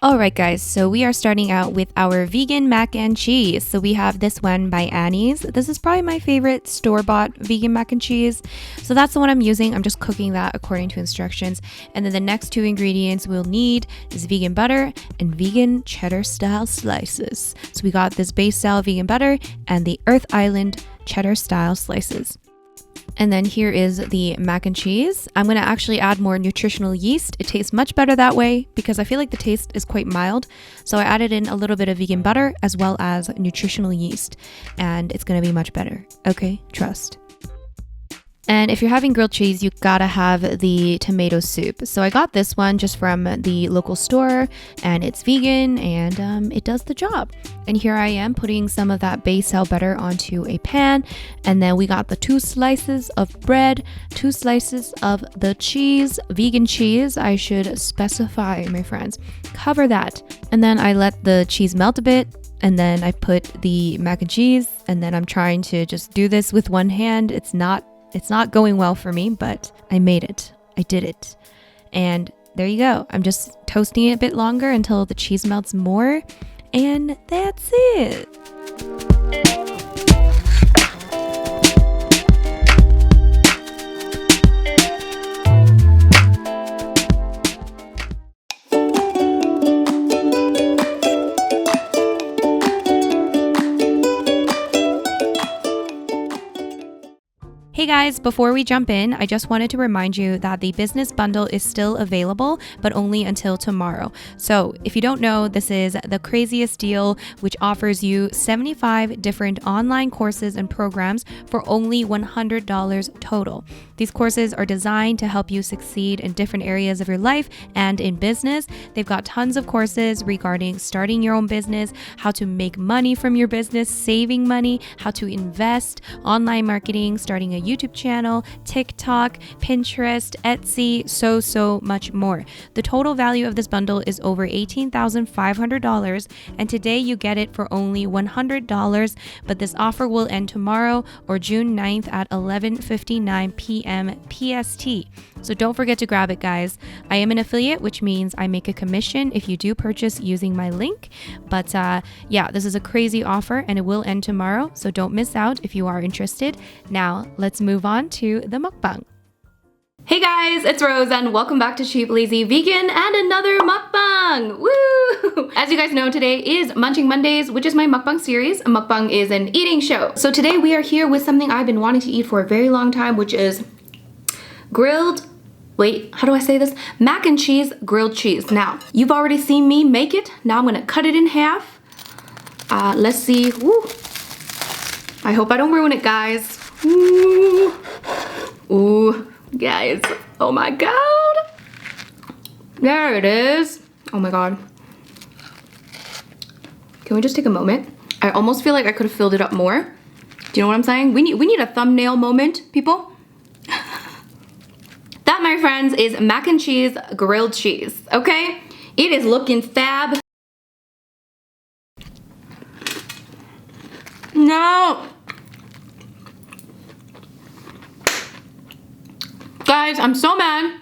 Alright guys, so we are starting out with our vegan mac and cheese. So we have this one by Annie's. This is probably my favorite store-bought vegan mac and cheese. So that's the one I'm using. I'm just cooking that according to instructions. And then the next two ingredients we'll need is vegan butter and vegan cheddar style slices. So we got this base style vegan butter and the Earth Island cheddar style slices. And then here is the mac and cheese. I'm going to actually add more nutritional yeast. It tastes much better that way because I feel like the taste is quite mild. So I added in a little bit of vegan butter as well as nutritional yeast, and it's going to be much better. Okay, trust. And if you're having grilled cheese, you gotta have the tomato soup. So I got this one just from the local store, and it's vegan and it does the job. And here I am putting some of that base style butter onto a pan. And then we got the 2 slices of bread, 2 slices of the cheese, vegan cheese, I should specify, my friends. Cover that. And then I let the cheese melt a bit. And then I put the mac and cheese, and then I'm trying to just do this with one hand. It's not going well for me, but I made it. I did it. And there you go. I'm just toasting it a bit longer until the cheese melts more. And that's it. Hey guys, before we jump in, I just wanted to remind you that the business bundle is still available, but only until tomorrow. So if you don't know, this is the craziest deal, which offers you 75 different online courses and programs for only $100 total. These courses are designed to help you succeed in different areas of your life and in business. They've got tons of courses regarding starting your own business, how to make money from your business, saving money, how to invest, online marketing, starting a YouTube channel, TikTok, Pinterest, Etsy, so much more. The total value of this bundle is over $18,500, and today you get it for only $100, but this offer will end tomorrow or June 9th at 11:59 p.m. PST. So don't forget to grab it, guys. I am an affiliate, which means I make a commission if you do purchase using my link. But yeah, this is a crazy offer and it will end tomorrow, so don't miss out if you are interested. Now, let's move on to the mukbang. Hey guys, it's Rose and welcome back to Cheap Lazy Vegan and another mukbang! Woo! As you guys know, today is Munching Mondays, which is my mukbang series. A mukbang is an eating show. So today we are here with something I've been wanting to eat for a very long time, which is mac and cheese grilled cheese. Now, you've already seen me make it. Now I'm gonna cut it in half. Let's see. Woo. I hope I don't ruin it, guys. Ooh, guys. Oh my god. There it is. Oh my god. Can we just take a moment? I almost feel like I could have filled it up more. Do you know what I'm saying? We need a thumbnail moment, people. That, my friends, is mac and cheese grilled cheese, okay? It is looking fab. No. Guys, I'm so mad.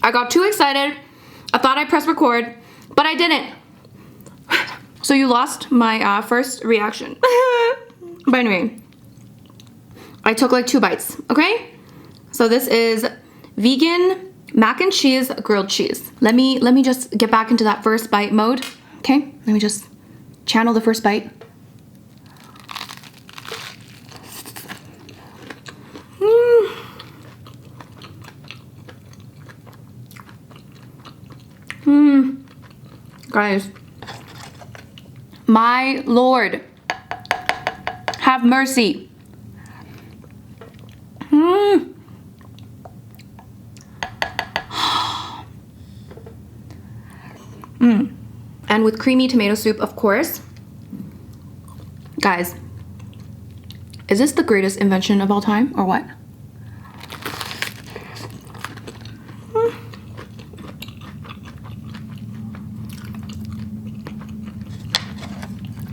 I got too excited. I thought I pressed record, but I didn't. So you lost my first reaction. But anyway, I took like 2 bites, okay? So this is vegan mac and cheese grilled cheese. Let me just get back into that first bite mode. Okay, let me just channel the first bite. Guys, my Lord, have mercy. And with creamy tomato soup, of course. Guys, is this the greatest invention of all time or what?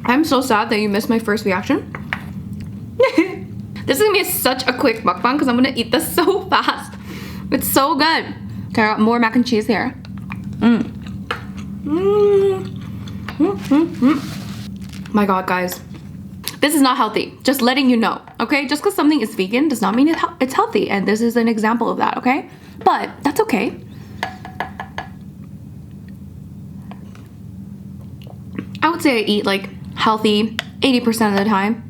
I'm so sad that you missed my first reaction. This is gonna be such a quick mukbang because I'm gonna eat this so fast. It's so good. Okay, I got more mac and cheese here. My God, guys. This is not healthy. Just letting you know, okay? Just because something is vegan does not mean it's healthy. And this is an example of that, okay? But that's okay. I would say I eat like healthy 80% of the time.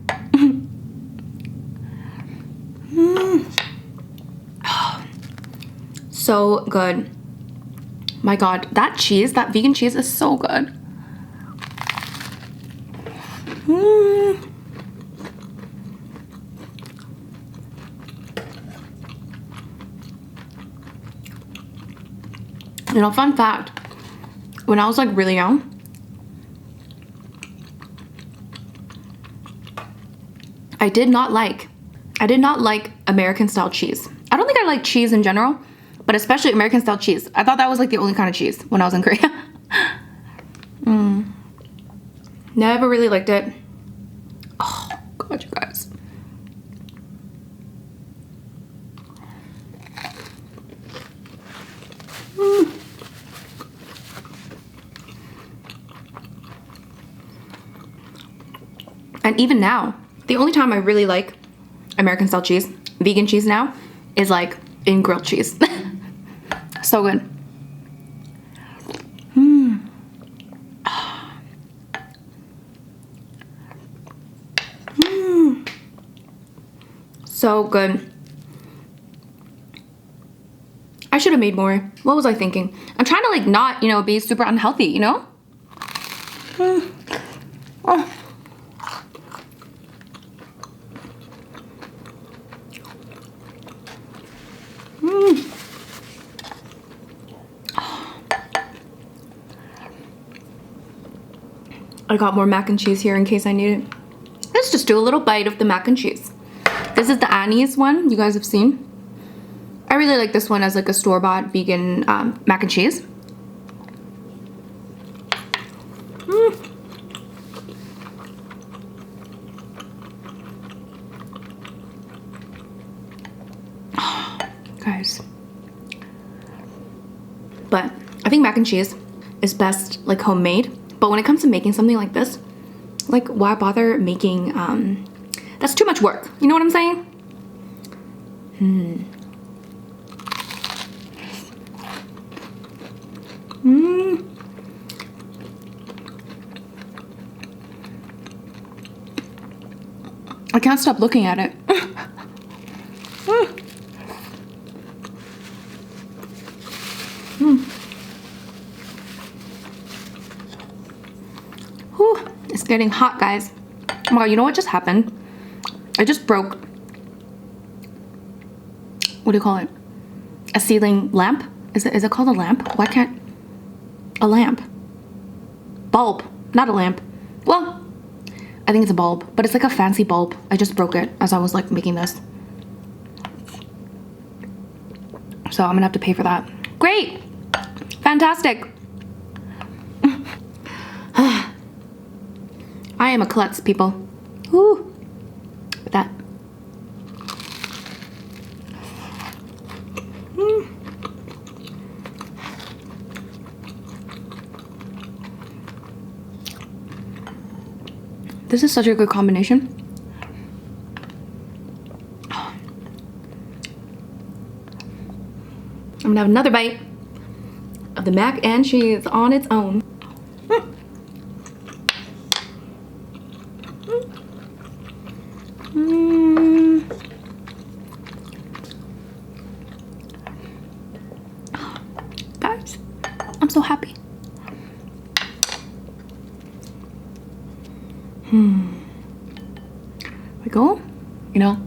So good. My God, that cheese, that vegan cheese is so good. You know, fun fact, when I was like really young, I did not like American style cheese. I don't think I like cheese in general, but especially American style cheese. I thought that was like the only kind of cheese when I was in Korea. Never really liked it. Oh God, you guys. And even now, the only time I really like American style cheese, vegan cheese now, is like in grilled cheese. So good. So good. I should have made more. What was I thinking? I'm trying to like not, you know, be super unhealthy, you know? Oh. I got more mac and cheese here in case I need it. Let's just do a little bite of the mac and cheese. This is the Annie's one you guys have seen. I really like this one as like a store-bought vegan mac and cheese. Guys. But I think mac and cheese is best like homemade. But when it comes to making something like this, like why bother making, that's too much work. You know what I'm saying? I can't stop looking at it. It's getting hot, guys. Oh my God, you know what just happened? I just broke, what do you call it? A ceiling lamp? Is it called a lamp? Why can't, a lamp? Bulb, not a lamp. Well, I think it's a bulb, but it's like a fancy bulb. I just broke it as I was like making this. So I'm gonna have to pay for that. Great, fantastic. I am a klutz, people. Woo. With that. This is such a good combination. I'm gonna have another bite of the mac and cheese on its own. Guys, I'm so happy. We go, you know.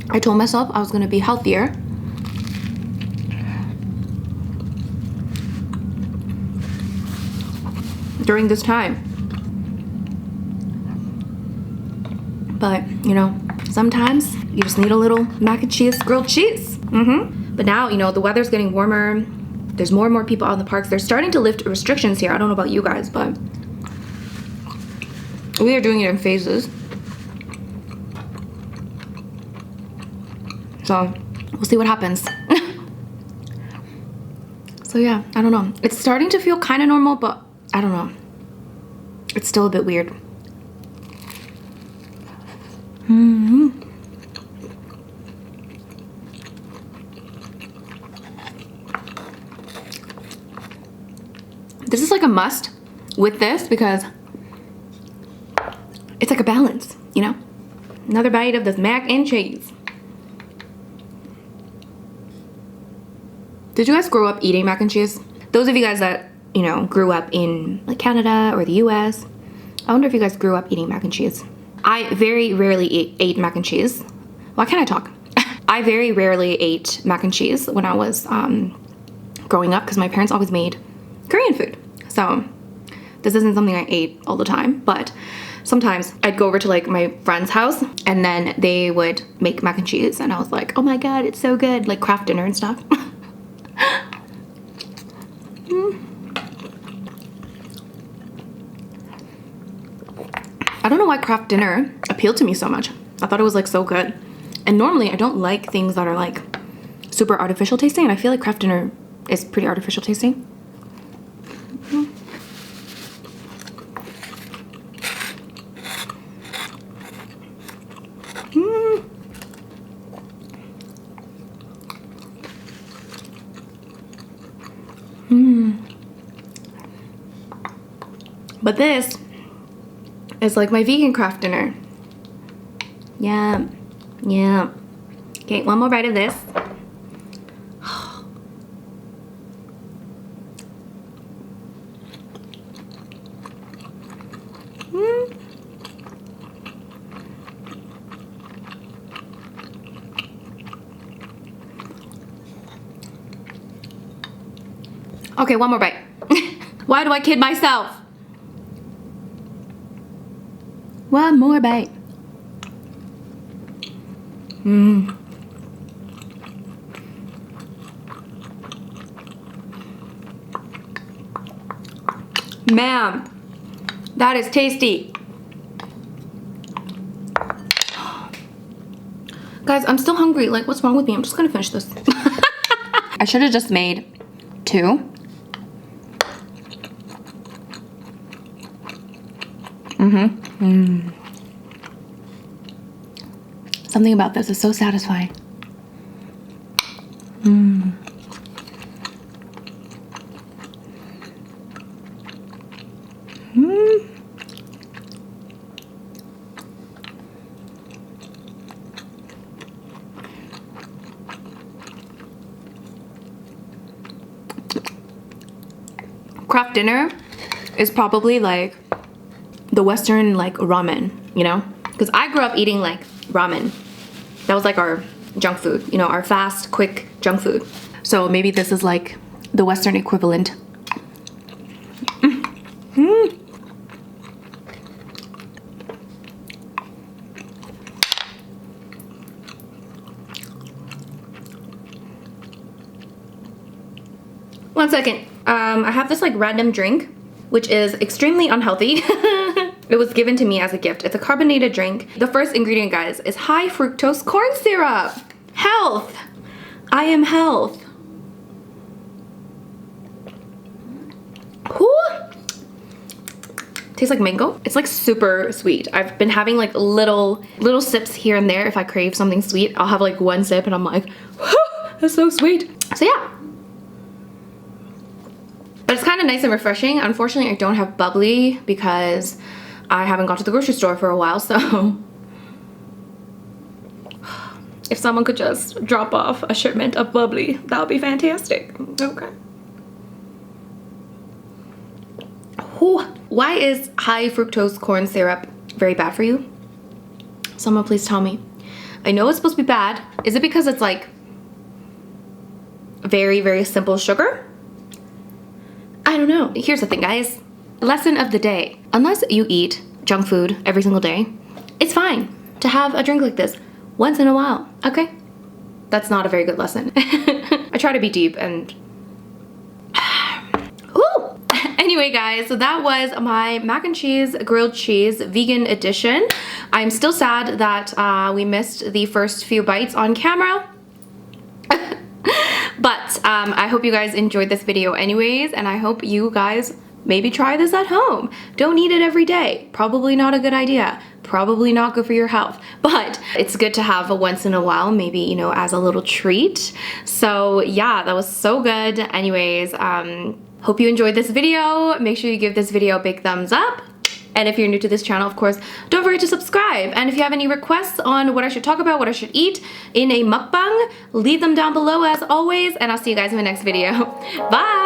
I told myself I was gonna be healthier. During this time. But, you know, sometimes you just need a little mac and cheese, grilled cheese. But now, you know, the weather's getting warmer. There's more and more people out in the parks. They're starting to lift restrictions here. I don't know about you guys, but we are doing it in phases. So we'll see what happens. So yeah, I don't know. It's starting to feel kind of normal, but I don't know. It's still a bit weird. This is like a must with this because it's like a balance, you know? Another bite of this mac and cheese. Did you guys grow up eating mac and cheese? Those of you guys that, you know, grew up in like Canada or the US, I wonder if you guys grew up eating mac and cheese. I very rarely ate mac and cheese. Why can't I talk? I very rarely ate mac and cheese when I was growing up because my parents always made Korean food. So this isn't something I ate all the time, but sometimes I'd go over to like my friend's house and then they would make mac and cheese and I was like, oh my God, it's so good. Like craft dinner and stuff. I don't know why craft dinner appealed to me so much. I thought it was like so good. And normally I don't like things that are like super artificial tasting, and I feel like craft dinner is pretty artificial tasting. But this is like my vegan craft dinner. Yeah, yeah. Okay, one more bite of this. Okay, one more bite. Why do I kid myself? One more bite. Man, that is tasty. Guys, I'm still hungry. Like, what's wrong with me? I'm just gonna finish this. I should have just made 2. Something about this is so satisfying. Craft dinner is probably like the Western like ramen, you know? Because I grew up eating like ramen. That was like our junk food, you know, our fast, quick junk food. So maybe this is like the Western equivalent. One second. I have this like random drink, which is extremely unhealthy. It was given to me as a gift. It's a carbonated drink. The first ingredient, guys, is high fructose corn syrup. Health. I am health. Ooh. Tastes like mango. It's like super sweet. I've been having like little sips here and there. If I crave something sweet, I'll have like one sip and I'm like, that's so sweet. So yeah. But it's kind of nice and refreshing. Unfortunately, I don't have bubbly because I haven't gone to the grocery store for a while, so if someone could just drop off a shipment of bubbly, that would be fantastic. Okay. Ooh. Why is high fructose corn syrup very bad for you? Someone please tell me. I know it's supposed to be bad. Is it because it's like very, very simple sugar? I don't know. Here's the thing, guys. Lesson of the day. Unless you eat junk food every single day, it's fine to have a drink like this once in a while, okay? That's not a very good lesson. I try to be deep and... Ooh! Anyway, guys, so that was my mac and cheese, grilled cheese, vegan edition. I'm still sad that we missed the first few bites on camera. But I hope you guys enjoyed this video anyways, and I hope you guys maybe try this at home. Don't eat it every day. Probably not a good idea. Probably not good for your health, but it's good to have a once in a while, maybe, you know, as a little treat. So yeah, that was so good. Anyways, hope you enjoyed this video. Make sure you give this video a big thumbs up. And if you're new to this channel, of course, don't forget to subscribe. And if you have any requests on what I should talk about, what I should eat in a mukbang, leave them down below as always. And I'll see you guys in my next video. Bye!